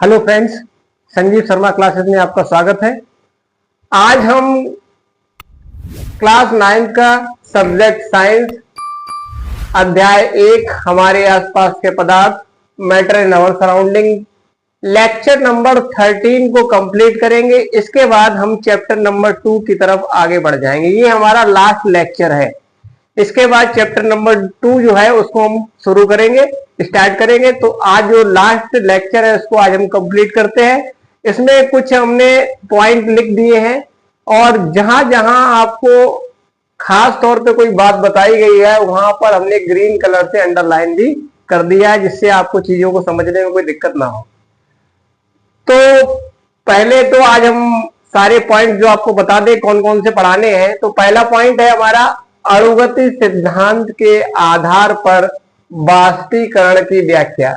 Hello friends, Sanjeev Sharma classes में आपका स्वागत है। आज हम क्लास 9 का सब्जेक्ट साइंस अध्याय 1 हमारे आसपास के पदार्थ matter in our surrounding lecture number 13 को कंप्लीट करेंगे। इसके बाद हम चैप्टर नंबर 2 की तरफ आगे बढ़ जाएंगे। ये हमारा लास्ट लेक्चर है। इसके बाद चैप्टर नंबर 2 जो है उसको हम शुरू करेंगे, स्टार्ट करेंगे। तो आज जो लास्ट लेक्चर है उसको आज हम कंप्लीट करते हैं। इसमें कुछ हमने पॉइंट लिख दिए हैं और जहां जहां आपको खास तौर पे कोई बात बताई गई है वहां पर हमने ग्रीन कलर से अंडरलाइन भी कर दिया है, जिससे आपको चीजों को समझने में कोई दिक्कत ना हो। तो पहले तो आज हम सारे पॉइंट जो आपको बता दें कौन कौन से पढ़ाने हैं। तो पहला पॉइंट है हमारा अणुगति सिद्धांत के आधार पर बाष्पीकरण की व्याख्या।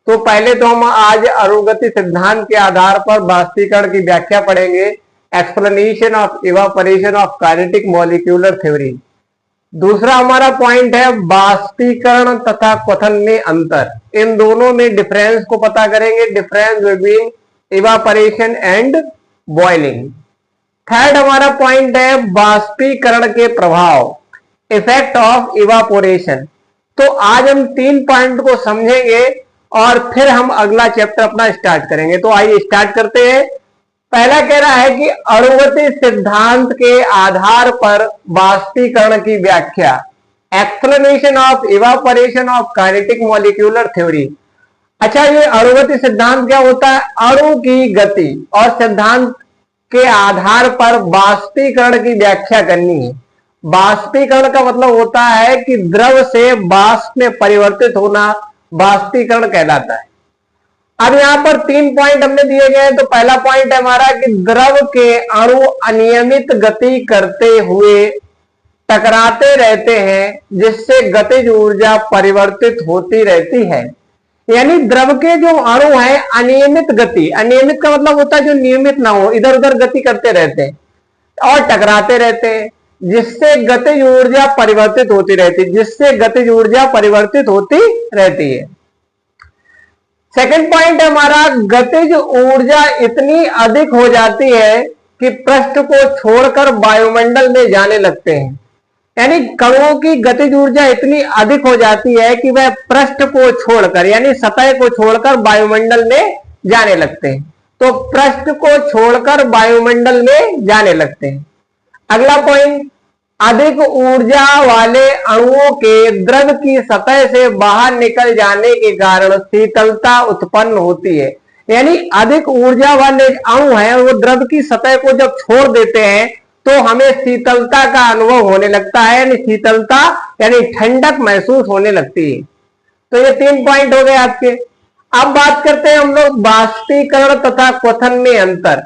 तो पहले तो हम आज अणुगति सिद्धांत के आधार पर बाष्पीकरण की व्याख्या पढ़ेंगे। Explanation of evaporation of kinetic molecular theory. दूसरा हमारा पॉइंट है बाष्पीकरण तथा क्वथन में अंतर। इन दोनों में डिफरेंस को पता करेंगे, difference between evaporation and boiling. Third हमारा पॉइंट है बाष्पीकरण के प्रभाव, इफेक्ट ऑफ इवापोरेशन। तो आज हम 3 पॉइंट को समझेंगे और फिर हम अगला चैप्टर अपना स्टार्ट करेंगे। तो आइए स्टार्ट करते हैं। पहला कह रहा है कि अणुगति सिद्धांत के आधार पर बाष्पीकरण की व्याख्या, explanation of evaporation of kinetic molecular theory. अच्छा, ये अणुगति सिद्धांत क्या होता है? अणु की गति और सिद्धांत के आधार पर बाष्पीकरण की व्याख्या करनी है। बाष्पीकरण का मतलब होता है कि द्रव से वाष्प में परिवर्तित होना बाष्पीकरण कहलाता है। अब यहां पर 3 पॉइंट हमने दिए गए हैं। तो पहला पॉइंट है हमारा कि द्रव के अणु अनियमित गति करते हुए टकराते रहते हैं, जिससे गतिज ऊर्जा परिवर्तित होती रहती है। यानी द्रव के जो अणु है अनियमित गति, अनियमित का मतलब होता है जो नियमित ना हो, इधर उधर गति करते रहते हैं और टकराते रहते हैं, जिससे गतिज ऊर्जा परिवर्तित होती रहती है, जिससे गतिज ऊर्जा परिवर्तित होती रहती है। सेकंड पॉइंट है हमारा गतिज ऊर्जा इतनी अधिक हो जाती है कि पृष्ठ को छोड़कर वायुमंडल में जाने लगते हैं। यानी कणों की गतिज ऊर्जा इतनी अधिक हो जाती है कि वह पृष्ठ को छोड़कर यानी सतह को छोड़कर वायुमंडल में जाने लगते हैं। तो पृष्ठ को छोड़कर वायुमंडल में जाने लगते हैं। अगला पॉइंट, अधिक ऊर्जा वाले अणुओं के द्रव की सतह से बाहर निकल जाने के कारण शीतलता उत्पन्न होती है। यानी अधिक ऊर्जा वाले अणु हैं वो द्रव की सतह को जब छोड़ देते हैं तो हमें शीतलता का अनुभव होने लगता है, यानी शीतलता यानी ठंडक महसूस होने लगती है। तो ये 3 पॉइंट हो गए आपके। अब बात करते हैं हम लोग बाष्पीकरण तथा क्वथन में अंतर।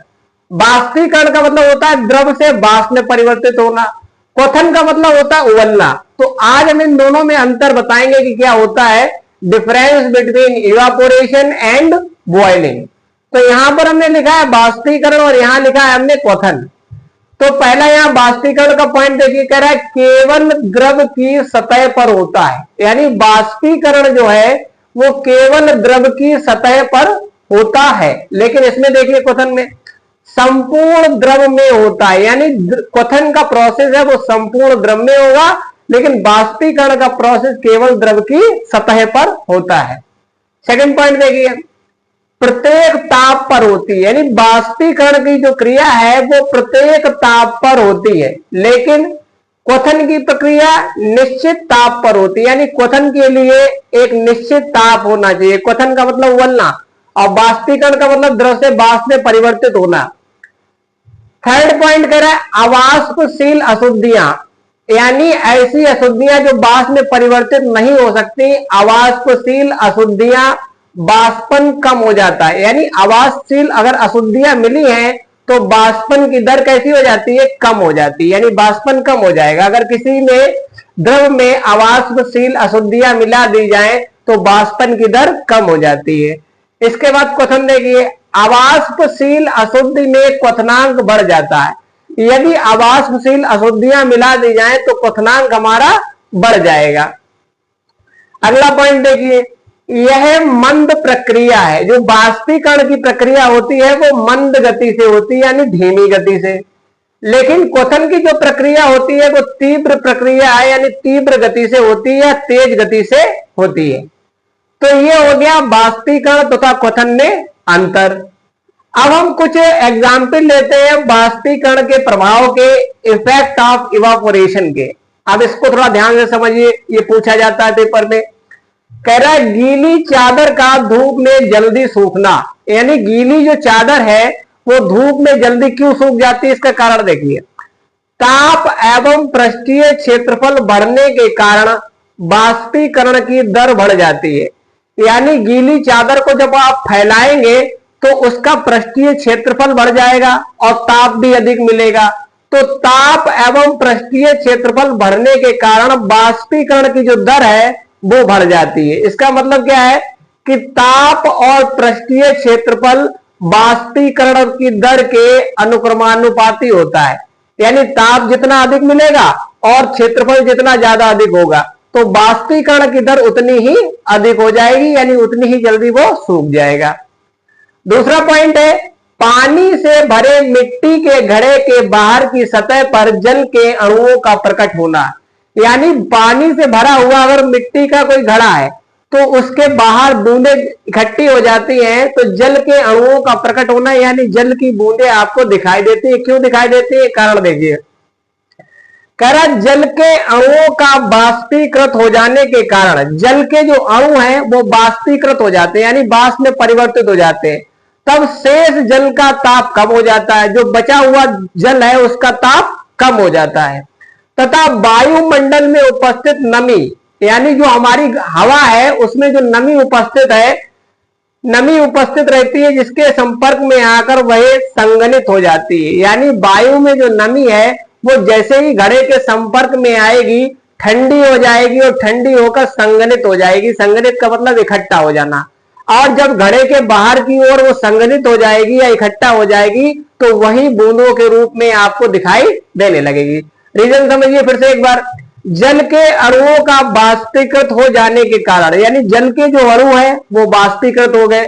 बाष्पीकरण का मतलब होता है द्रव से वाष्प में परिवर्तित होना, क्वथन का मतलब होता है उबलना। तो आज हम इन दोनों में अंतर बताएंगे कि क्या होता है, difference between evaporation and boiling. तो यहां पर हमने लिखा है बाष्पीकरण और यहां लिखा है हमने क्वथन। तो पहला यहां बाष्पीकरण का पॉइंट देखिए, कह रहा है केवल द्रव की सतह पर होता है। यानी बाष्पीकरण जो है वो केवल द्रव की सतह पर होता है, लेकिन इसमें देखिए क्वथन में संपूर्ण द्रव में होता है। यानी क्वथन का प्रोसेस है वो संपूर्ण द्रव में होगा, लेकिन बाष्पीकरण का प्रोसेस केवल द्रव की सतह पर होता है। सेकंड पॉइंट देखिए, प्रत्येक ताप पर होती है। यानी बाष्पीकरण की जो क्रिया है वो प्रत्येक ताप पर होती है, लेकिन क्वथन की प्रक्रिया निश्चित ताप पर होती है। यानी क्वथन के लिए एक निश्चित ताप होना चाहिए। क्वथन का मतलब उबलना और बाष्पीकरण का मतलब द्रव से वाष्प में परिवर्तित होना। थर्ड पॉइंट कह रहा है अवाष्पशील अशुद्धियां, यानी ऐसी अशुद्धियां जो वाष्प में परिवर्तित नहीं हो सकती। अवाष्पशील अशुद्धियां, वाष्पन कम हो जाता है। यानी अवाष्पशील अगर अशुद्धियां मिली हैं तो वाष्पन की दर कैसी हो जाती है, कम हो जाती है। यानी वाष्पन कम हो जाएगा। अगर किसी में द्रव में अवाष्पशील अशुद्धियां मिला दी जाए तो वाष्पन की दर कम हो जाती है। इसके बाद क्वथन देखिए, अवाष्पशील अशुद्धि में क्वथनांक बढ़ जाता है। यदि अवाष्पशील अशुद्धियां मिला दी जाए तो क्वथनांक हमारा बढ़ जाएगा। अगला पॉइंट देखिए, यह मंद प्रक्रिया है। जो बाष्पीकरण की प्रक्रिया होती है वो मंद गति से होती है, यानी धीमी गति से। लेकिन क्वथन की जो प्रक्रिया होती है वो तीव्र प्रक्रिया है, यानी तीव्र गति से होती है, तेज गति से होती है। तो ये हो गया बाष्पीकरण तथा क्वथन में अंतर। अब हम कुछ एग्जाम्पल लेते हैं बाष्पीकरण के प्रभाव के, इफेक्ट ऑफ इवापोरेशन के। अब इसको थोड़ा ध्यान से समझिए, ये पूछा जाता है पेपर में। कह रहा है गीली चादर का धूप में जल्दी सूखना, यानी गीली जो चादर है वो धूप में जल्दी क्यों सूख जाती है, इसका कारण देखिए। ताप एवं पृष्ठीय क्षेत्रफल बढ़ने के कारण बाष्पीकरण की दर बढ़ जाती है। यानी गीली चादर को जब आप फैलाएंगे तो उसका पृष्ठीय क्षेत्रफल बढ़ जाएगा और ताप भी अधिक मिलेगा। तो ताप एवं पृष्ठीय क्षेत्रफल बढ़ने के कारण बाष्पीकरण की जो दर है वो बढ़ जाती है। इसका मतलब क्या है कि ताप और पृष्ठीय क्षेत्रफल बाष्पीकरण की दर के अनुक्रमानुपाती होता है। यानी ताप जितना अधिक मिलेगा और क्षेत्रफल जितना ज्यादा अधिक होगा तो बाष्पीकरण की दर उतनी ही अधिक हो जाएगी, यानी उतनी ही जल्दी वो सूख जाएगा। दूसरा पॉइंट है पानी से भरे मिट्टी के घड़े के बाहर की सतह पर जल के अणुओं का प्रकट होना। यानी पानी से भरा हुआ अगर मिट्टी का कोई घड़ा है तो उसके बाहर बूंदे इकट्ठी हो जाती हैं, तो जल के अणुओं का प्रकट होना, यानी जल की बूंदे आपको दिखाई देती है। क्यों दिखाई देती है, कारण देखिए। कह रहा जल के अणुओं का बाष्पीकृत हो जाने के कारण जल के जो अणु हैं वो बाष्पीकृत हो जाते हैं, यानी वाष्प में परिवर्तित हो जाते हैं। तब शेष जल का ताप कम हो जाता है, जो बचा हुआ जल है उसका ताप कम हो जाता है। तथा वायुमंडल में उपस्थित नमी, यानी जो हमारी हवा है उसमें जो नमी उपस्थित है, नमी उपस्थित रहती है जिसके संपर्क में आकर वह संघनित हो जाती है। यानी वायु में जो नमी है वो जैसे ही घड़े के संपर्क में आएगी ठंडी हो जाएगी और ठंडी होकर संघनित हो जाएगी। संघनित का मतलब इकट्ठा हो जाना। और जब घड़े के बाहर की ओर वो संघनित हो जाएगी या इकट्ठा हो जाएगी तो वही बूंदों के रूप में आपको दिखाई देने लगेगी। रीजन समझिए फिर से एक बार। जल के अणुओं का बाष्पीकृत हो जाने के कारण, यानी जल के जो अणु है वो बाष्पीकृत हो गए,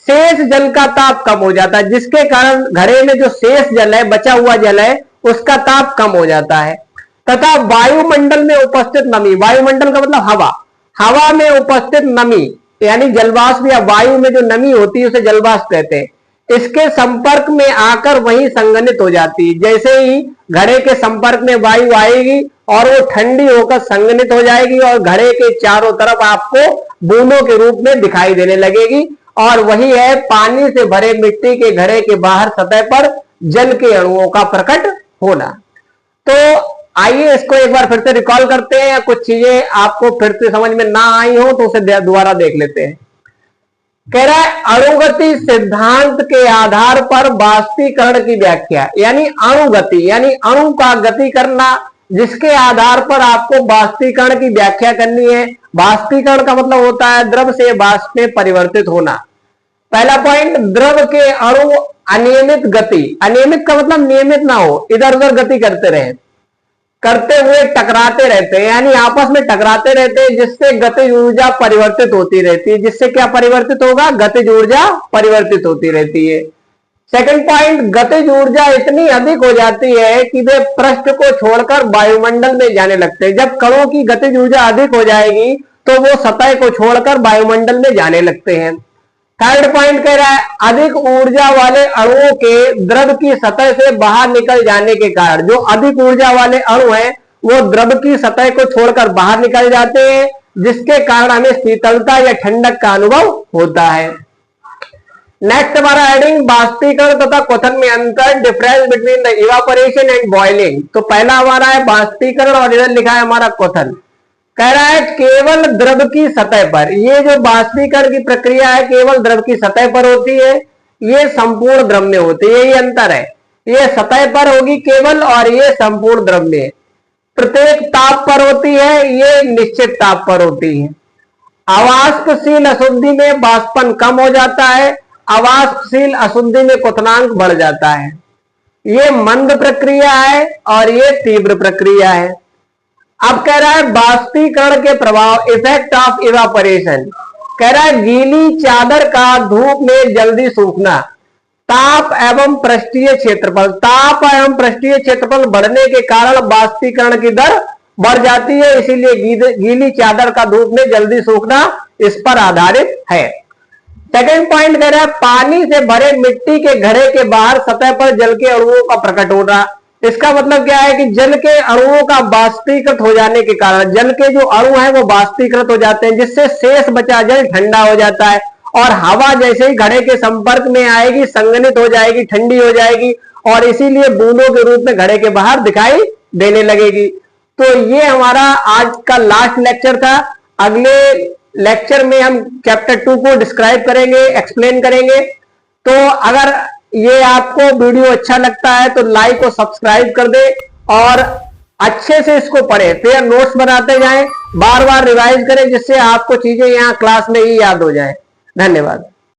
शेष जल का ताप कम हो जाता है, जिसके कारण घड़े में जो शेष जल है, बचा हुआ जल है, उसका ताप कम हो जाता है। तथा वायुमंडल में उपस्थित नमी, वायुमंडल का मतलब हवा, हवा में उपस्थित नमी यानी जलवाष्प या वायु में जो नमी होती है उसे जलवाष्प कहते हैं, इसके संपर्क में आकर वही संघनित हो जाती है। जैसे ही घड़े के संपर्क में वायु आएगी और वो ठंडी होकर संघनित हो जाएगी और घड़े के चारों तरफ आपको बूंदों के रूप में दिखाई देने लगेगी। और वही है पानी से भरे मिट्टी के घड़े के बाहर सतह पर जल के अणुओं का प्रकट होना। तो आइए इसको एक बार फिर से रिकॉल करते हैं, या कुछ चीजें आपको फिर से समझ में ना आई हो तो उसे दोबारा देख लेते हैं। कह रहा है अणुगति सिद्धांत के आधार पर बाष्पीकरण की व्याख्या, यानी अणुगति यानी अणु का गति करना, जिसके आधार पर आपको बाष्पीकरण की व्याख्या करनी है। बाष्पीकरण का मतलब होता है द्रव से वाष्प में परिवर्तित होना। पहला पॉइंट, द्रव के अणु अनियमित गति, अनियमित का मतलब नियमित ना हो, इधर उधर गति करते रहे, करते हुए टकराते रहते हैं, यानी आपस में टकराते रहते हैं, जिससे गतिज ऊर्जा परिवर्तित होती रहती है। जिससे क्या परिवर्तित होगा, गतिज ऊर्जा परिवर्तित होती रहती है। सेकंड पॉइंट, गतिज ऊर्जा इतनी अधिक हो जाती है कि वे पृष्ठ को छोड़कर वायुमंडल में जाने लगते हैं। जब कणों की गतिज ऊर्जा अधिक हो जाएगी तो वो सतह को छोड़कर वायुमंडल में जाने लगते हैं। थर्ड पॉइंट कह रहा है अधिक ऊर्जा वाले अणुओं के द्रव की सतह से बाहर निकल जाने के कारण, जो अधिक ऊर्जा वाले अणु हैं वो द्रव की सतह को छोड़कर बाहर निकल जाते हैं, जिसके कारण हमें शीतलता या ठंडक का अनुभव होता है। नेक्स्ट हमारा हेडिंग बाष्पीकरण तथा क्वथन में अंतर, difference between the evaporation and boiling. तो पहला हमारा है बाष्पीकरण और इधर लिखा है हमारा क्वथन। कह रहा है केवल द्रव की सतह पर, ये जो बाष्पीकरण की प्रक्रिया है केवल द्रव की सतह पर होती है, ये संपूर्ण द्रव में होती है। यही अंतर है, ये सतह पर होगी केवल और ये संपूर्ण द्रव में। प्रत्येक ताप पर होती है, ये निश्चित ताप पर होती है। अवाष्पशील अशुद्धि में बाष्पन कम हो जाता है, अवाष्पशील अशुद्धि में क्वथनांक बढ़ जाता है। ये मंद प्रक्रिया है और ये तीव्र प्रक्रिया है। अब कह रहा है बाष्पीकरण के प्रभाव, इफेक्ट ऑफ इवापोरेशन। कह रहा है गीली चादर का धूप में जल्दी सूखना। ताप एवं पृष्ठीय क्षेत्रफल, ताप एवं पृष्ठीय क्षेत्रफल बढ़ने के कारण वाष्पीकरण की दर बढ़ जाती है, इसीलिए गीली चादर का धूप में जल्दी सूखना इस पर आधारित है। सेकंड पॉइंट कह रहा है पानी से भरे मिट्टी के घड़े के बाहर सतह पर जल के अणुओं का प्रकट होना। इसका मतलब क्या है कि जल के अणुओं का वाष्पीकृत हो जाने के कारण जल के जो अणु हैं वो वाष्पीकृत हो जाते हैं, जिससे शेष बचा जल ठंडा हो जाता है और हवा जैसे ही घड़े के संपर्क में आएगी संघनित हो जाएगी, ठंडी हो जाएगी और इसीलिए बूंदों के रूप में घड़े के बाहर दिखाई देने लगेगी। तो ये हमारा आज का लास्ट लेक्चर था। अगले लेक्चर में हम चैप्टर 2 को डिस्क्राइब करेंगे, एक्सप्लेन करेंगे। तो अगर ये आपको वीडियो अच्छा लगता है तो लाइक और सब्सक्राइब कर दे और अच्छे से इसको पढ़े, फिर नोट्स बनाते जाएं, बार बार रिवाइज करें जिससे आपको चीजें यहाँ क्लास में ही याद हो जाए। धन्यवाद।